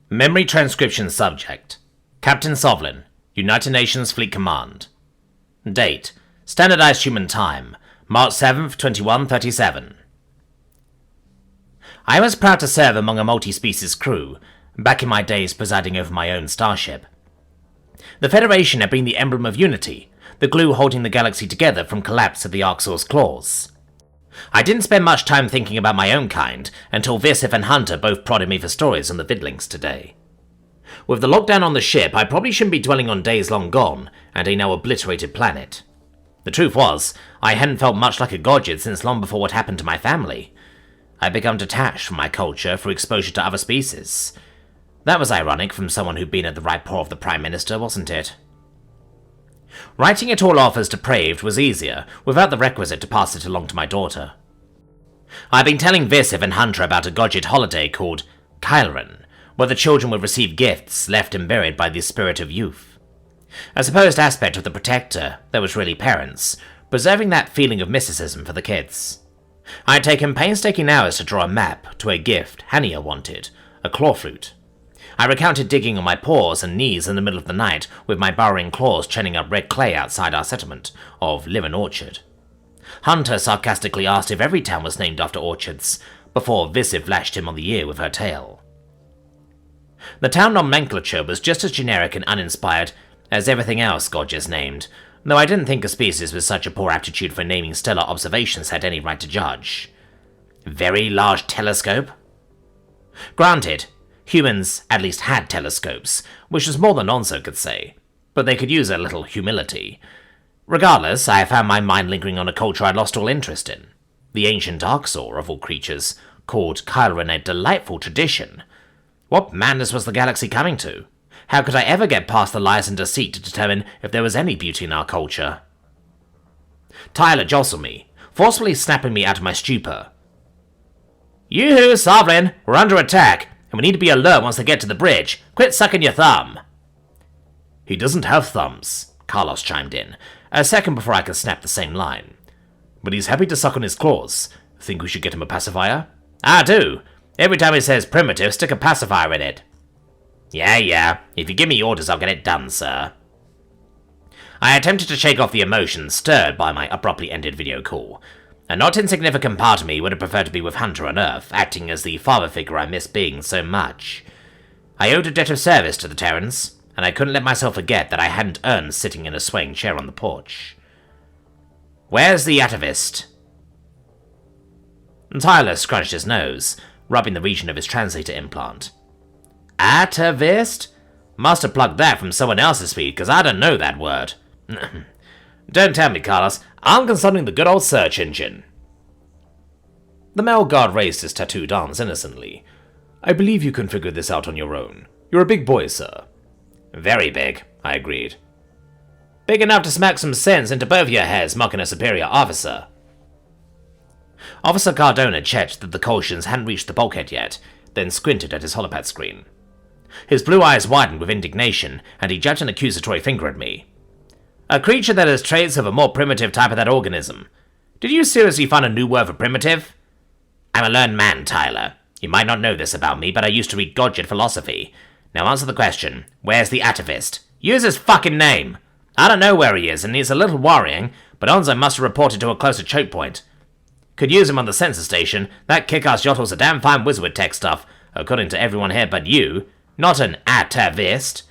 Memory transcription subject. Captain Sovlin, United Nations Fleet Command. Date. Standardized Human Time. March 7th, 2137. I was proud to serve among a multi-species crew, back in my days presiding over my own starship. The Federation had been the emblem of unity, the glue holding the galaxy together from collapse of the Arxor's claws. I didn't spend much time thinking about my own kind until Visif and Hunter both prodded me for stories on the vidlinks today. With the lockdown on the ship, I probably shouldn't be dwelling on days long gone and a now obliterated planet. The truth was, I hadn't felt much like a godjid since long before what happened to my family. I'd become detached from my culture through exposure to other species. That was ironic from someone who'd been at the right paw of the Prime Minister, wasn't it? Writing it all off as depraved was easier, without the requisite to pass it along to my daughter. I'd been telling Visif and Hunter about a godjid holiday called Kyleran, where the children would receive gifts left and buried by the spirit of youth. A supposed aspect of the Protector that was really parents, preserving that feeling of mysticism for the kids. I had taken painstaking hours to draw a map to a gift Hania wanted, a claw flute. I recounted digging on my paws and knees in the middle of the night with my burrowing claws churning up red clay outside our settlement of Livin' Orchard. Hunter sarcastically asked if every town was named after orchards, before Visif lashed him on the ear with her tail. The town nomenclature was just as generic and uninspired as everything else Godges named, though I didn't think a species with such a poor aptitude for naming stellar observations had any right to judge. Very large telescope? Granted, humans at least had telescopes, which was more than Onzo could say, but they could use a little humility. Regardless, I found my mind lingering on a culture I'd lost all interest in. The ancient Arxor, of all creatures, called Kyleran a delightful tradition. What madness was the galaxy coming to? How could I ever get past the lies and deceit to determine if there was any beauty in our culture? Tyler jostled me, forcefully snapping me out of my stupor. "Yoo-hoo, Sovlin! We're under attack, and we need to be alert once they get to the bridge. Quit sucking your thumb!" "He doesn't have thumbs," Carlos chimed in, a second before I could snap the same line. "But he's happy to suck on his claws. Think we should get him a pacifier?" "I do. Every time he says primitive, stick a pacifier in it." Yeah. If you give me orders, I'll get it done, sir." I attempted to shake off the emotions stirred by my abruptly ended video call. A not insignificant part of me would have preferred to be with Hunter on Earth, acting as the father figure I missed being so much. I owed a debt of service to the Terrans, and I couldn't let myself forget that I hadn't earned sitting in a swaying chair on the porch. "Where's the atavist?" Tyler scrunched his nose, rubbing the region of his translator implant. "Atavist? Must have plugged that from someone else's feed, because I don't know that word." "Don't tell me, Carlos. I'm consulting the good old search engine." The male guard raised his tattooed arms innocently. "I believe you can figure this out on your own. You're a big boy, sir." "Very big," I agreed. "Big enough to smack some sense into both your heads, mocking a superior officer." Officer Cardona checked that the Colchians hadn't reached the bulkhead yet, then squinted at his holopad screen. His blue eyes widened with indignation, and he jabbed an accusatory finger at me. "A creature that has traits of a more primitive type of that organism. Did you seriously find a new word for primitive?" "I'm a learned man, Tyler. You might not know this about me, but I used to read godjid philosophy. Now answer the question. Where's the atavist? Use his fucking name! I don't know where he is, and he's a little worrying, but Onzo must have reported to a closer choke point. Could use him on the sensor station. That kick-ass Yottl's a damn fine wizard with tech stuff, according to everyone here but you. Not an atavist.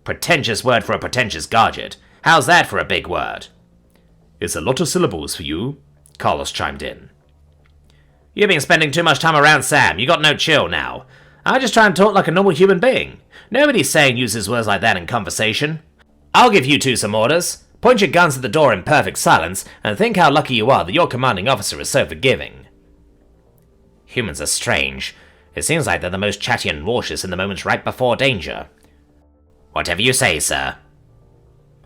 Pretentious word for a pretentious godjid. How's that for a big word?" "It's a lot of syllables for you," Carlos chimed in. "You've been spending too much time around Sam. You got no chill now. I just try and talk like a normal human being. Nobody's saying uses words like that in conversation. I'll give you two some orders. Point your guns at the door in perfect silence, and think how lucky you are that your commanding officer is so forgiving." Humans are strange. It seems like they're the most chatty and raucous in the moments right before danger. "Whatever you say, sir."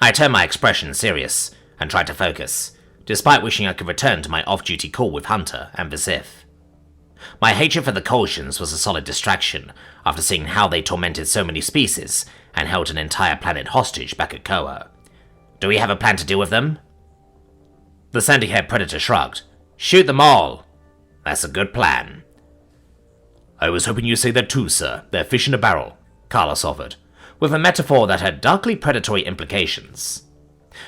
I turned my expression serious, and tried to focus, despite wishing I could return to my off-duty call with Hunter and Visif. My hatred for the Colchians was a solid distraction, after seeing how they tormented so many species, and held an entire planet hostage back at Koa. "Do we have a plan to deal with them?" The sandy-haired predator shrugged. "Shoot them all." "That's a good plan." "I was hoping you'd say that too, sir. They're fish in a barrel." Carlos offered, with a metaphor that had darkly predatory implications.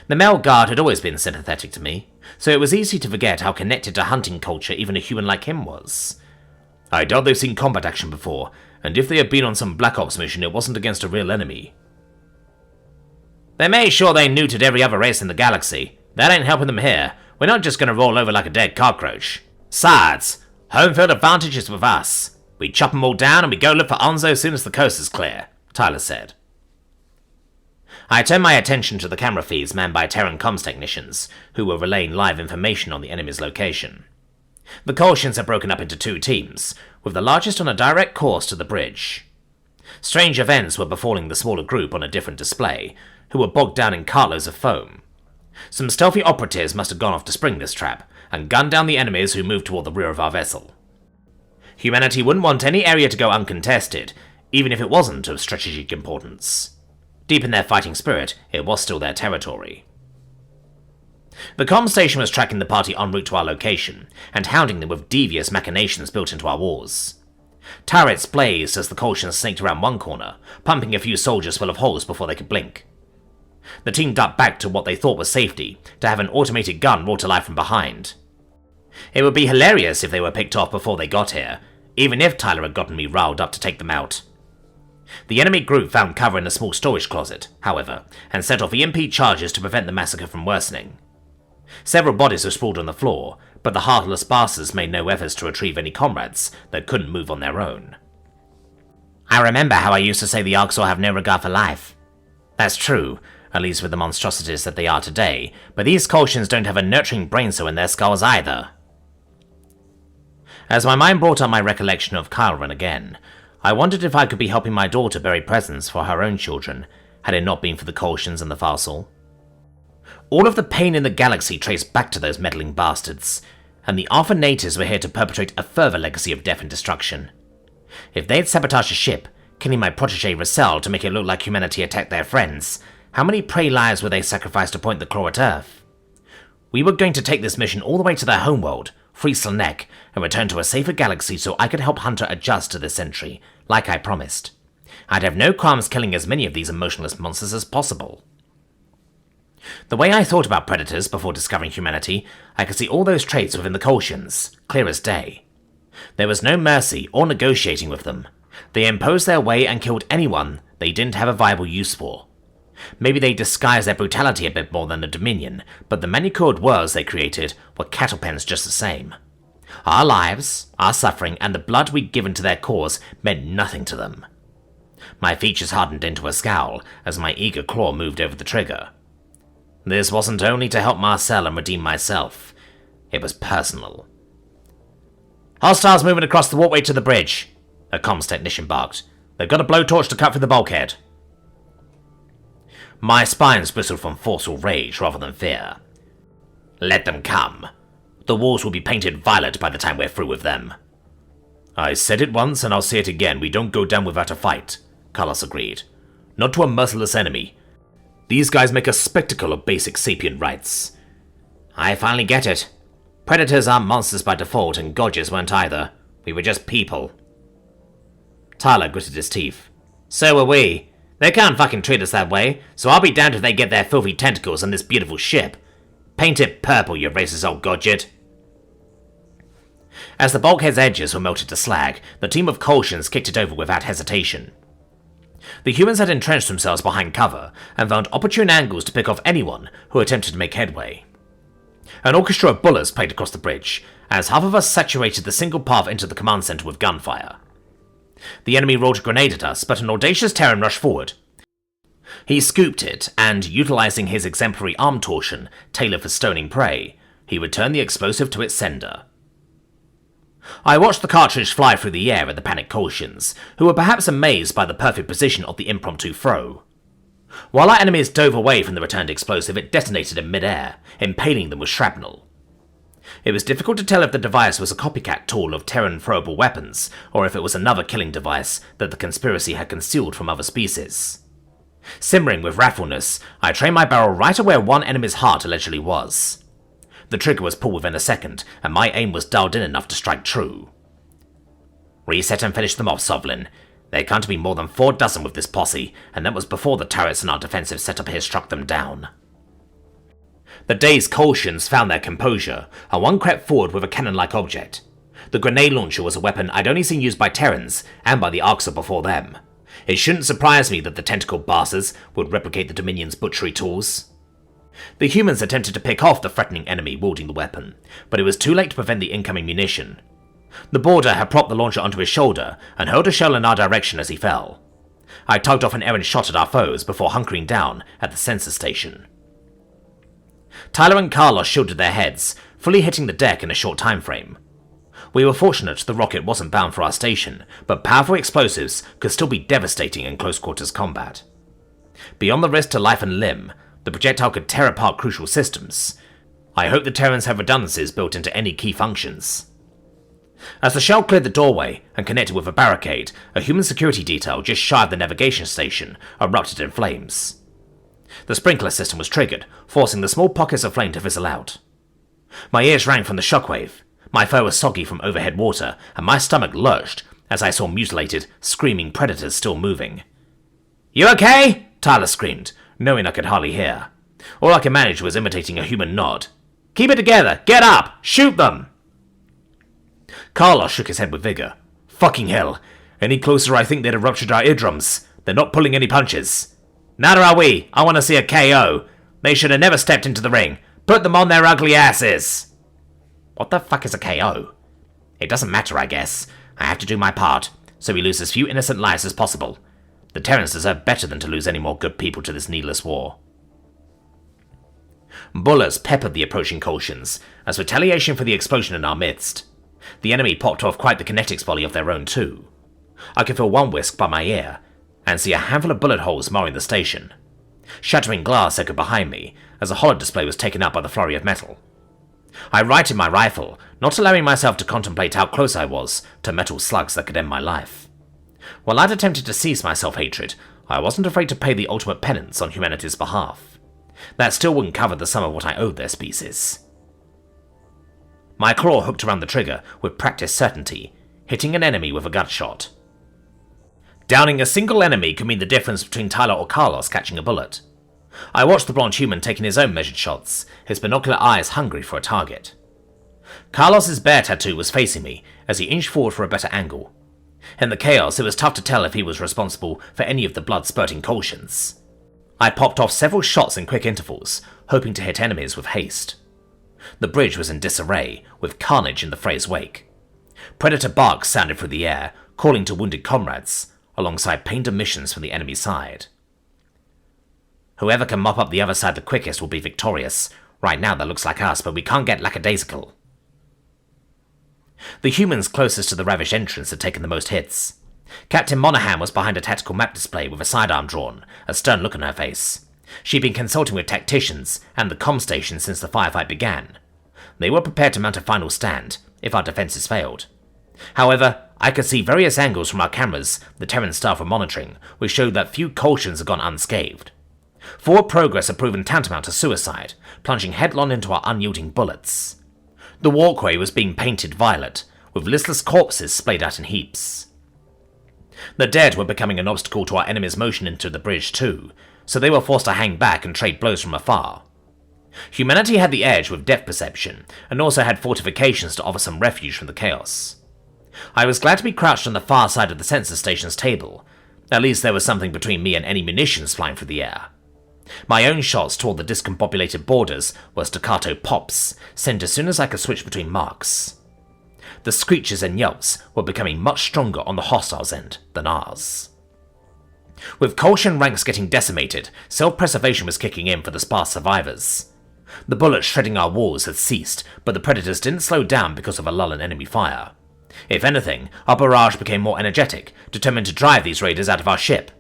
The male guard had always been sympathetic to me, so it was easy to forget how connected to hunting culture even a human like him was. I doubt they've seen combat action before, and if they had been on some Black Ops mission, it wasn't against a real enemy. They made sure they neutered every other race in the galaxy. That ain't helping them here. We're not just gonna roll over like a dead cockroach. Besides, home field advantage is with us. We chop them all down and we go look for Onzo as soon as the coast is clear, Tyler said. I turned my attention to the camera feeds manned by Terran comms technicians, who were relaying live information on the enemy's location. The Kolshians had broken up into 2 teams, with the largest on a direct course to the bridge. Strange events were befalling the smaller group on a different display, who were bogged down in cartloads of foam. Some stealthy operatives must have gone off to spring this trap, and gunned down the enemies who moved toward the rear of our vessel. Humanity wouldn't want any area to go uncontested, even if it wasn't of strategic importance. Deep in their fighting spirit, it was still their territory. The comm station was tracking the party en route to our location, and hounding them with devious machinations built into our walls. Turrets blazed as the Kolshians snaked around one corner, pumping a few soldiers full of holes before they could blink. The team ducked back to what they thought was safety, to have an automated gun brought to life from behind. It would be hilarious if they were picked off before they got here, even if Tyler had gotten me riled up to take them out. The enemy group found cover in a small storage closet, however, and set off EMP charges to prevent the massacre from worsening. Several bodies were sprawled on the floor, but the heartless bastards made no efforts to retrieve any comrades that couldn't move on their own. I remember how I used to say the Arxor have no regard for life. That's true, at least with the monstrosities that they are today, but these Kolshians don't have a nurturing brain cell in their skulls either. As my mind brought up my recollection of Kyleran again, I wondered if I could be helping my daughter bury presents for her own children, had it not been for the Kolshians and the Farsal. All of the pain in the galaxy traced back to those meddling bastards, and the Arthur natives were here to perpetrate a further legacy of death and destruction. If they'd sabotaged a ship, killing my protege Russell to make it look like humanity attacked their friends, how many prey lives would they sacrifice to point the claw at Earth? We were going to take this mission all the way to their homeworld, free Slanek, and return to a safer galaxy so I could help Hunter adjust to this century, like I promised. I'd have no qualms killing as many of these emotionless monsters as possible. The way I thought about predators before discovering humanity, I could see all those traits within the Kolshians, clear as day. There was no mercy or negotiating with them. They imposed their way and killed anyone they didn't have a viable use for. Maybe they disguised their brutality a bit more than the Dominion, but the manicured worlds they created were cattle pens just the same. Our lives, our suffering, and the blood we'd given to their cause meant nothing to them. My features hardened into a scowl as my eager claw moved over the trigger. This wasn't only to help Marcel and redeem myself. It was personal. Hostiles moving across the walkway to the bridge, a comms technician barked. They've got a blowtorch to cut through the bulkhead. My spines bristled from forceful rage rather than fear. Let them come. The walls will be painted violet by the time we're through with them. I said it once and I'll say it again, we don't go down without a fight, Carlos agreed. Not to a merciless enemy. These guys make a spectacle of basic sapient rights. I finally get it. Predators aren't monsters by default and Godges weren't either. We were just people. Tyler gritted his teeth. So were we. They can't fucking treat us that way, so I'll be damned if they get their filthy tentacles on this beautiful ship. Paint it purple, you racist old Godget. As the bulkhead's edges were melted to slag, the team of Kolshians kicked it over without hesitation. The humans had entrenched themselves behind cover, and found opportune angles to pick off anyone who attempted to make headway. An orchestra of bullets played across the bridge, as half of us saturated the single path into the command center with gunfire. The enemy rolled a grenade at us, but an audacious Terran rushed forward. He scooped it, and, utilizing his exemplary arm torsion, tailored for stoning prey, he returned the explosive to its sender. I watched the cartridge fly through the air at the panicked Kolshians, who were perhaps amazed by the perfect precision of the impromptu throw. While our enemies dove away from the returned explosive, it detonated in mid-air, impaling them with shrapnel. It was difficult to tell if the device was a copycat tool of Terran throwable weapons, or if it was another killing device that the conspiracy had concealed from other species. Simmering with wrathfulness, I trained my barrel right at where one enemy's heart allegedly was. The trigger was pulled within a second, and my aim was dialed in enough to strike true. Reset and finish them off, Sovlin. There can't be more than 4 dozen with this posse, and that was before the turrets in our defensive setup here struck them down. The dazed Kolshians found their composure, and one crept forward with a cannon-like object. The grenade launcher was a weapon I'd only seen used by Terrans, and by the Arxer before them. It shouldn't surprise me that the tentacled bastards would replicate the Dominion's butchery tools. The humans attempted to pick off the threatening enemy wielding the weapon, but it was too late to prevent the incoming munition. The boarder had propped the launcher onto his shoulder and hurled a shell in our direction as he fell. I tugged off an errant shot at our foes before hunkering down at the sensor station. Tyler and Carlos shielded their heads, fully hitting the deck in a short time frame. We were fortunate the rocket wasn't bound for our station, but powerful explosives could still be devastating in close-quarters combat. Beyond the risk to life and limb, the projectile could tear apart crucial systems. I hope the Terrans have redundancies built into any key functions. As the shell cleared the doorway and connected with a barricade, a human security detail just shy of the navigation station erupted in flames. The sprinkler system was triggered, forcing the small pockets of flame to fizzle out. My ears rang from the shockwave. My fur was soggy from overhead water, and my stomach lurched as I saw mutilated, screaming predators still moving. "You okay?" Tyler screamed, knowing I could hardly hear. All I could manage was imitating a human nod. "Keep it together! Get up! Shoot them!" Carlos shook his head with vigor. "Fucking hell! Any closer I think they'd have ruptured our eardrums. They're not pulling any punches." "Neither are we. I want to see a KO. They should have never stepped into the ring. Put them on their ugly asses." What the fuck is a KO? It doesn't matter, I guess. I have to do my part, so we lose as few innocent lives as possible. The Terrans deserve better than to lose any more good people to this needless war. Bullets peppered the approaching Kolshians as retaliation for the explosion in our midst. The enemy popped off quite the kinetics volley of their own too. I could feel one whisk by my ear, and see a handful of bullet holes marring the station. Shattering glass echoed behind me as a holo display was taken up by the flurry of metal. I righted my rifle, not allowing myself to contemplate how close I was to metal slugs that could end my life. While I'd attempted to cease my self-hatred, I wasn't afraid to pay the ultimate penance on humanity's behalf. That still wouldn't cover the sum of what I owed their species. My claw hooked around the trigger with practiced certainty, hitting an enemy with a gunshot. Downing a single enemy could mean the difference between Tyler or Carlos catching a bullet. I watched the blonde human taking his own measured shots, his binocular eyes hungry for a target. Carlos's bear tattoo was facing me as he inched forward for a better angle. In the chaos, it was tough to tell if he was responsible for any of the blood-spurting Kolshians. I popped off several shots in quick intervals, hoping to hit enemies with haste. The bridge was in disarray, with carnage in the fray's wake. Predator barks sounded through the air, calling to wounded comrades, alongside pained emissions from the enemy side. Whoever can mop up the other side the quickest will be victorious. Right now that looks like us, but we can't get lackadaisical. The humans closest to the ravished entrance had taken the most hits. Captain Monahan was behind a tactical map display with a sidearm drawn, a stern look on her face. She'd been consulting with tacticians and the comm station since the firefight began. They were prepared to mount a final stand, if our defences failed. However, I could see various angles from our cameras the Terran staff were monitoring, which showed that few Kolshians had gone unscathed. Forward progress had proven tantamount to suicide, plunging headlong into our unyielding bullets. The walkway was being painted violet, with listless corpses splayed out in heaps. The dead were becoming an obstacle to our enemy's motion into the bridge too, so they were forced to hang back and trade blows from afar. Humanity had the edge with depth perception, and also had fortifications to offer some refuge from the chaos. I was glad to be crouched on the far side of the sensor station's table. At least there was something between me and any munitions flying through the air. My own shots toward the discombobulated borders were staccato pops, sent as soon as I could switch between marks. The screeches and yelps were becoming much stronger on the hostiles' end than ours. With Kolshian ranks getting decimated, self-preservation was kicking in for the sparse survivors. The bullets shredding our walls had ceased, but the predators didn't slow down because of a lull in enemy fire. If anything, our barrage became more energetic, determined to drive these raiders out of our ship.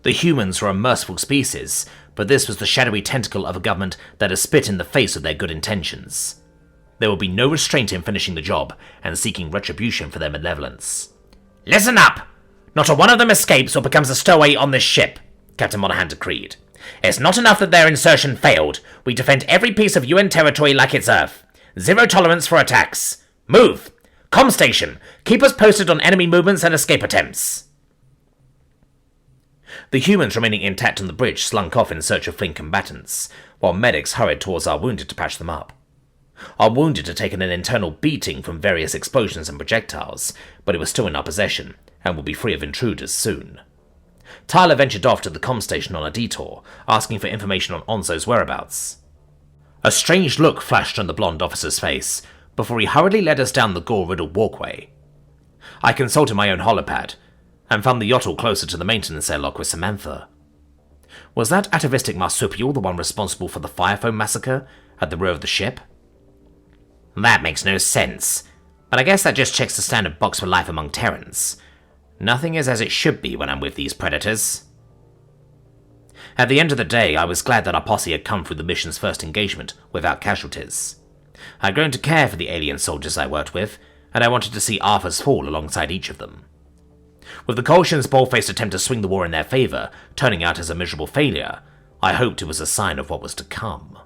The humans were a merciful species, but this was the shadowy tentacle of a government that had spit in the face of their good intentions. There would be no restraint in finishing the job and seeking retribution for their malevolence. "Listen up! Not a one of them escapes or becomes a stowaway on this ship," Captain Monahan decreed. "It's not enough that their insertion failed. We defend every piece of UN territory like it's Earth. Zero tolerance for attacks. Move! Comm station, keep us posted on enemy movements and escape attempts." The humans remaining intact on the bridge slunk off in search of fleeing combatants, while medics hurried towards our wounded to patch them up. Our wounded had taken an internal beating from various explosions and projectiles, but it was still in our possession, and would be free of intruders soon. Tyler ventured off to the comm station on a detour, asking for information on Onzo's whereabouts. A strange look flashed on the blonde officer's face, before he hurriedly led us down the gore-riddled walkway. I consulted my own holopad, and found the yotl closer to the maintenance airlock with Samantha. Was that atavistic marsupial the one responsible for the firefoam massacre at the rear of the ship? That makes no sense, but I guess that just checks the standard box for life among Terrans. Nothing is as it should be when I'm with these predators. At the end of the day, I was glad that our posse had come through the mission's first engagement without casualties. I'd grown to care for the alien soldiers I worked with, and I wanted to see Arthur's fall alongside each of them. With the Kolshians' bold-faced attempt to swing the war in their favor turning out as a miserable failure, I hoped it was a sign of what was to come.